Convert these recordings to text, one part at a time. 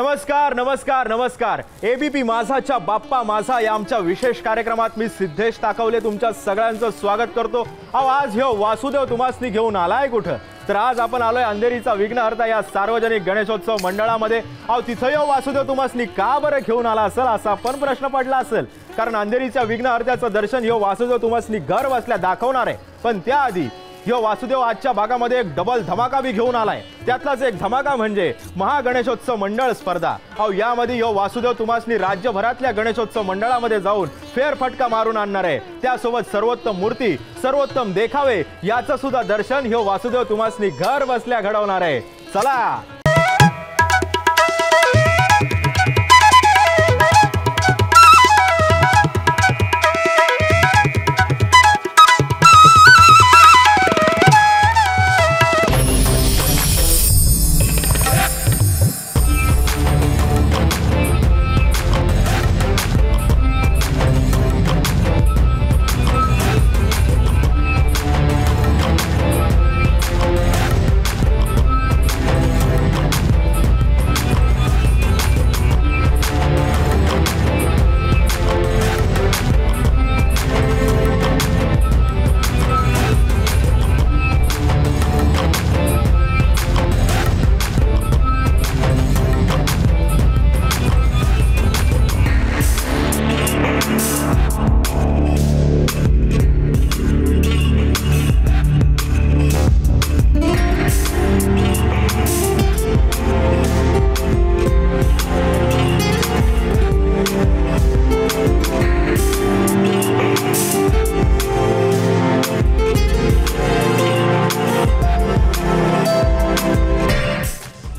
नमस्कार नमस्कार नमस्कार। एबीपी माझाच्या बाप्पा माझा या आमच्या विशेष कार्यक्रमात मी सिद्धेश ताकवले तुमच्या सगळ्यांचं स्वागत करतो। आज ह्यो वासुदेव तुम्हासनी घेऊन आलाय कुठं? तर आज आपण आलोय अंधेरीचा विघ्नहर्ता या सार्वजनिक गणेशोत्सव मंडळामध्ये। तिथं ह्यो वासुदेव तुम्हासनी का बरं घेऊन आला असेल असा पण प्रश्न पडला असेल, कारण अंधेरीच्या विघ्नहर्त्याचं दर्शन ह्यो वासुदेव तुम्हासनी घर बसल्या दाखवणार आहे। पण त्याआधी ह्यो वासुदेव आजच्या भागामध्ये एक डबल धमाका भी घेऊन आलाय। त्यातलाच एक धमाका म्हणजे महागणेशोत्सव मंडळ स्पर्धा। यामध्ये ह्यो वासुदेव तुम्हासनी राज्यभरातल्या गणेशोत्सव मंडळामध्ये जाऊन फेरफटका मारून आणणार आहे। त्यासोबत सर्वोत्तम मूर्ती, सर्वोत्तम देखावे याचं सुद्धा दर्शन ह्यो वासुदेव तुम्हासनी घर बसल्या घडवणार आहे। चला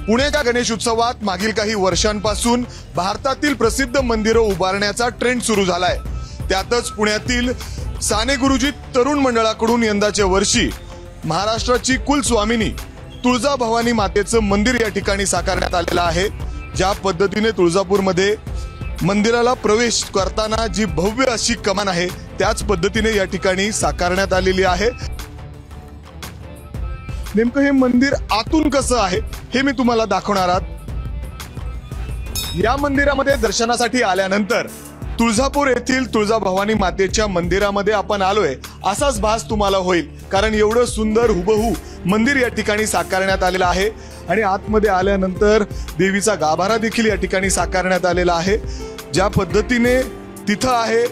पुण्याच्या गणेश उत्सवात मागील काही वर्षांपासून भारतातील प्रसिद्ध मंदिरं उभारण्याचा ट्रेंड सुरू झालाय। त्यातच पुण्यातील साने गुरुजी तरुण मंडळाकडून यंदाच्या वर्षी महाराष्ट्राची कुलस्वामिनी तुळजाभवानी मातेचं मंदिर या ठिकाणी साकारण्यात आलेलं आहे। ज्या पद्धतीने तुळजापूरमध्ये मंदिराला प्रवेश करताना जी भव्य अशी कमान आहे त्याच पद्धतीने या ठिकाणी साकारण्यात आलेली आहे। नेमकं हे मंदिर आतून कसं आहे हे मी तुम्हाला दाखवणार आहे। या मंदिरामध्ये दर्शनासाठी आल्यानंतर तुळजापूर येथील तुळजाभवानी मातेच्या मंदिरामध्ये आपण आलोय असाच भास तुम्हाला होईल, कारण एवढं सुंदर हुबहू मंदिर या ठिकाणी साकारण्यात आलेलं आहे। आणि आतमध्ये आल्यानंतर देवीचा गाभारा देखील या ठिकाणी साकारण्यात आलेला आहे। ज्या पद्धतीने तिथं आहे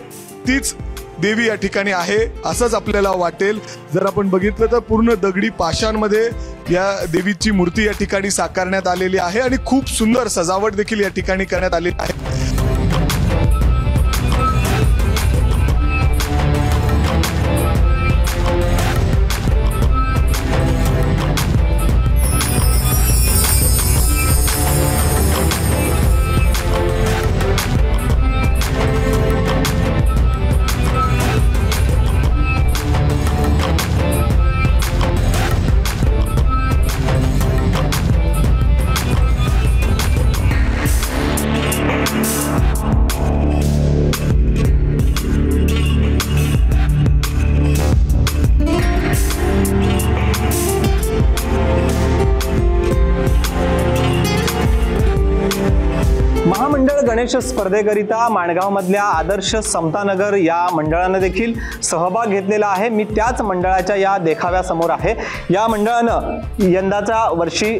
तीच देवी या ठिकाणी आहे असंच आपल्याला वाटेल। जर आपण बघितलं तर पूर्ण दगडी पाषाणमध्ये या देवीची मूर्ती या ठिकाणी साकारण्यात आलेली आहे आणि खूप सुंदर सजावट देखील या ठिकाणी करण्यात आलेली आहे। महामंडळ गणेश स्पर्धेकरिता माणगावमधल्या आदर्श समतानगर या मंडळानं देखील सहभाग घेतलेला आहे। मी त्याच मंडळाच्या या देखाव्यासमोर आहे। या मंडळानं यंदाच्या वर्षी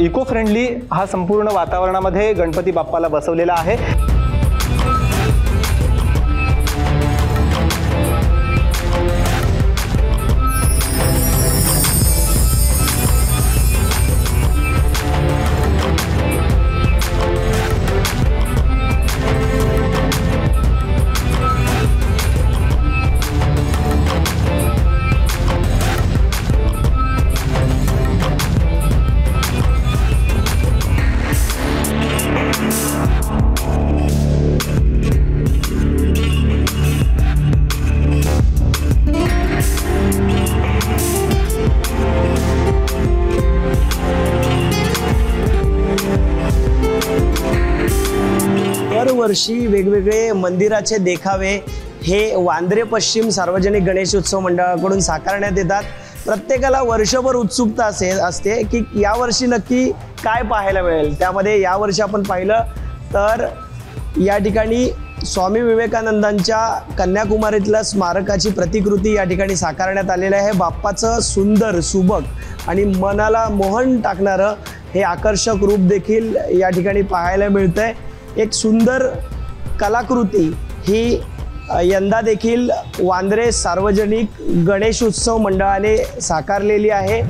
इको फ्रेंडली हा संपूर्ण वातावरणामध्ये गणपती बाप्पाला बसवलेला आहे। दरवर्षी वेगवेगळे मंदिराचे देखावे हे वांद्रे पश्चिम सार्वजनिक गणेश उत्सव मंडळाकडून साकारण्यात येतात। प्रत्येकाला वर्षभर उत्सुकता असते की यावर्षी नक्की काय पाहायला मिळेल। त्यामध्ये यावर्षी आपण पाहिलं तर या ठिकाणी स्वामी विवेकानंदांच्या कन्याकुमारीतल्या स्मारकाची प्रतिकृती या ठिकाणी साकारण्यात आलेली आहे। बाप्पाचं सुंदर सुबक आणि मनाला मोहन टाकणारं हे आकर्षक रूप देखील या ठिकाणी पाहायला मिळतंय। एक सुंदर कलाकृती ही यंदा देखील वांद्रे सार्वजनिक गणेश उत्सव मंडळाने साकारलेली आहे।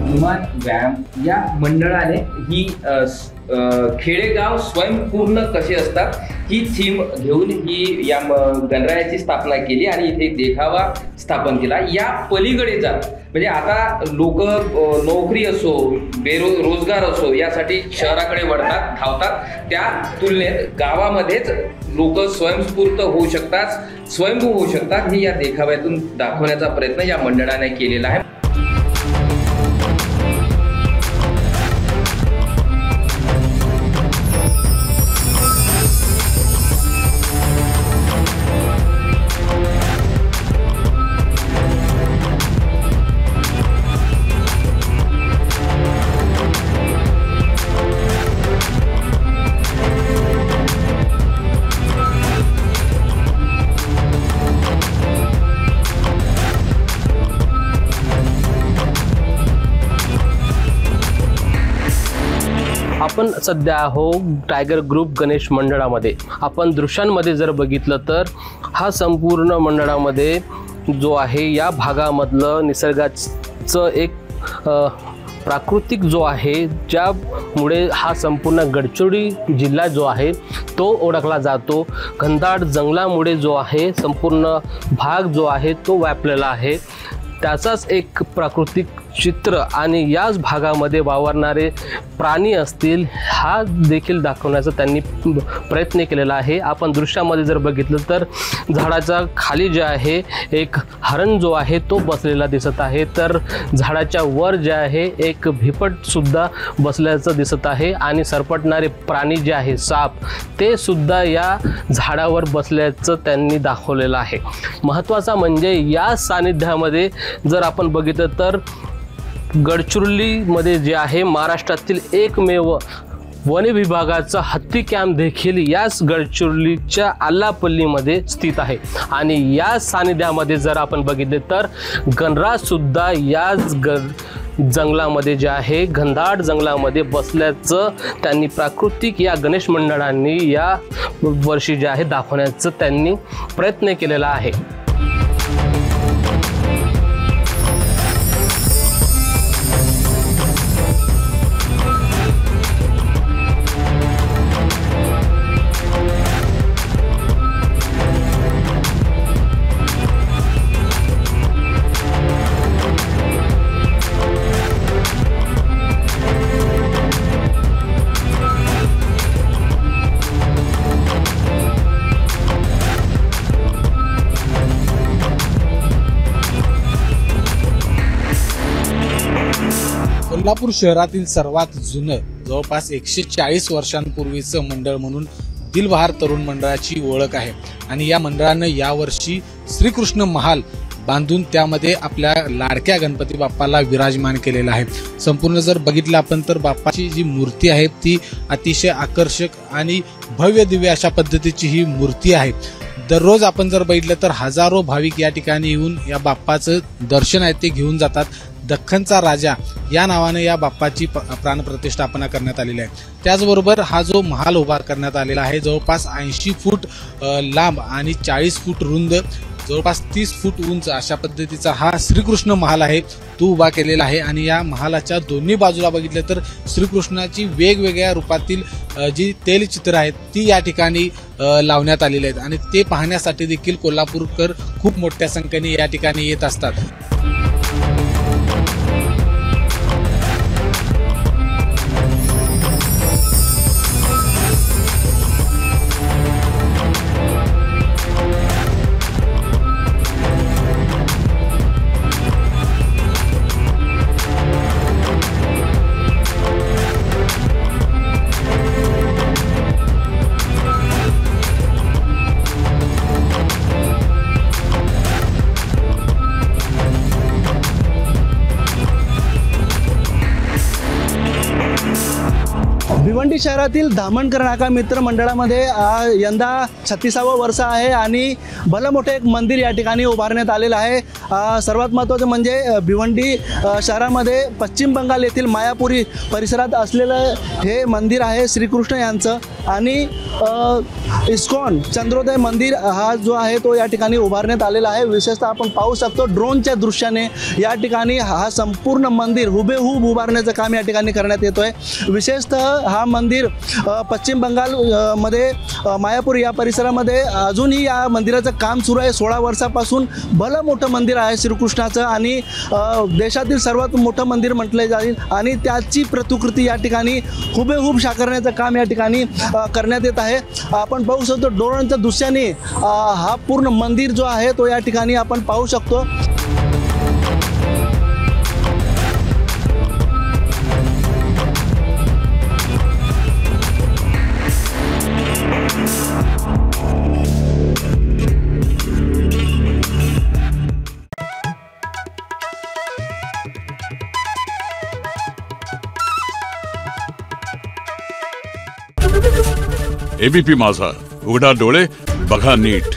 हनुमान व्यायाम या मंडळाने ही खेडेगाव स्वयंपूर्ण कसे असतात ही थीम घेऊन ही या गणरायाची स्थापना केली आणि इथे देखावा स्थापन केला। या पलीकडे जात म्हणजे आता लोक नोकरी असो रोजगार असो यासाठी शहराकडे वळतात धावतात, त्या तुलनेत गावामध्येच लोक स्वयंस्फूर्त होऊ शकतात, स्वयंभू होऊ शकतात हे या देखाव्यातून दाखवण्याचा प्रयत्न या मंडळाने केलेला आहे। आपण सध्या आहो टायगर ग्रुप गणेश मंडळामध्ये। आपण दृश्यांमध्ये जर बघितलं तर हा संपूर्ण मंडळामध्ये जो आहे या भागामधलं निसर्गाचं एक प्राकृतिक जो आहे ज्यामुळे हा संपूर्ण गडचिरोली जिल्हा जो आहे तो ओळखला जातो। घनदाट जंगलामुळे जो आहे संपूर्ण भाग जो आहे तो व्यापलेला आहे, त्याचाच एक प्राकृतिक चित्र आणि याच भागामध्ये वावरणारे प्राणी असतील हा देखील दाखवण्याचा त्यांनी प्रयत्न केलेला आहे। आपण दृश्यामध्ये जर बघितलं तर झाडाच्या खाली जे आहे एक हरण जो आहे तो बसलेला दिसत आहे, तर झाडाच्या वर जे आहे एक भिपट सुद्धा बसल्याचं दिसत आहे आणि सरपटणारे प्राणी जे आहे साप ते सुद्धा या झाडावर बसल्याचं त्यांनी दाखवलेलं आहे। महत्त्वाचा म्हणजे या सानिध्यामध्ये जर आपण बघितलं तर गडचिरोलीमध्ये जे आहे महाराष्ट्रातील एकमेव वन विभागाचा हत्ती कॅम्प देखील याच गडचिरोलीच्या आल्लापल्लीमध्ये स्थित आहे आणि या सानिध्यामध्ये जर आपण बघितले तर गणराज सुद्धा याच जंगलामध्ये जे आहे घनदाट जंगलामध्ये बसल्याचं त्यांनी प्राकृतिक या गणेश मंडळांनी या वर्षी जे आहे दाखवण्याचं त्यांनी प्रयत्न केलेला आहे। कोल्हापूर शहरातील सर्वात जुनं जवळपास 140 वर्षांपूर्वीचं मंडळ म्हणून दिलबहार तरुण मंडळाची ओळख आहे आणि या मंडळानं यावर्षी श्रीकृष्ण महाल बांधून त्यामध्ये आपल्या लाडक्या गणपती बाप्पाला विराजमान केलेला आहे। संपूर्ण जर बघितलं आपण तर बाप्पाची जी मूर्ती आहे ती अतिशय आकर्षक आणि भव्य दिव्य अशा पद्धतीची ही मूर्ती आहे। दररोज आपण जर बघितलं तर हजारो भाविक या ठिकाणी येऊन या बाप्पाचं दर्शन आहे ते घेऊन जातात। दख्खनचा राजा या नावाने या बाप्पाची प्राणप्रतिष्ठापना करण्यात आलेली आहे। त्याचबरोबर हा जो महाल उभा करण्यात आलेला आहे जवळपास 80 फूट लांब आणि 40 फूट रुंद जवळपास 30 फूट उंच अशा पद्धतीचा हा श्रीकृष्ण महाल आहे तो उभा केलेला आहे आणि या महालाच्या दोन्ही बाजूला बघितलं तर श्रीकृष्णाची वेगवेगळ्या रूपातील जी तैलचित्र आहेत ती या ठिकाणी लावण्यात आलेली आहेत आणि ते पाहण्यासाठी देखील कोल्हापूरकर खूप मोठ्या संख्येने या ठिकाणी येत असतात. भिवंडी शहरातील धामणकर नाका मित्र मंडळामध्ये यंदा 36वा वर्ष आहे आणि भलं मोठं एक मंदिर या ठिकाणी उभारण्यात आलेलं आहे. सर्वात महत्त्वाचं म्हणजे भिवंडी शहरामध्ये पश्चिम बंगाल येथील मायापुरी परिसरात असलेलं हे मंदिर आहे श्रीकृष्ण यांचं आणि इस्कॉन चंद्रोदय मंदिर हा जो आहे तो या ठिकाणी उभारण्यात आलेला आहे. विशेषतः आपण पाहू शकतो ड्रोनच्या दृश्याने या ठिकाणी हा संपूर्ण मंदिर हुबेहूब उभारण्याचं काम या ठिकाणी करण्यात येतो आहे. विशेषतः हा मंदिर पश्चिम बंगाल मध्ये मायापूर या परिसरामध्ये अजूनही या मंदिराचं काम सुरू आहे. 16 वर्षापासून भलं मोठं मंदिर आहे श्रीकृष्णाचं आणि देशातील सर्वात मोठं मंदिर म्हटलं जाईल आणि त्याची प्रतिकृती या ठिकाणी हुबेहूब साकारण्याचं काम या ठिकाणी करण्यात येत आहे. आपण पाहू शकतो ड्रोनच्या दृश्याने हा पूर्ण मंदिर जो आहे तो या ठिकाणी आपण पाहू शकतो. एबीपी माझा, उघडा डोळे बघा नीट.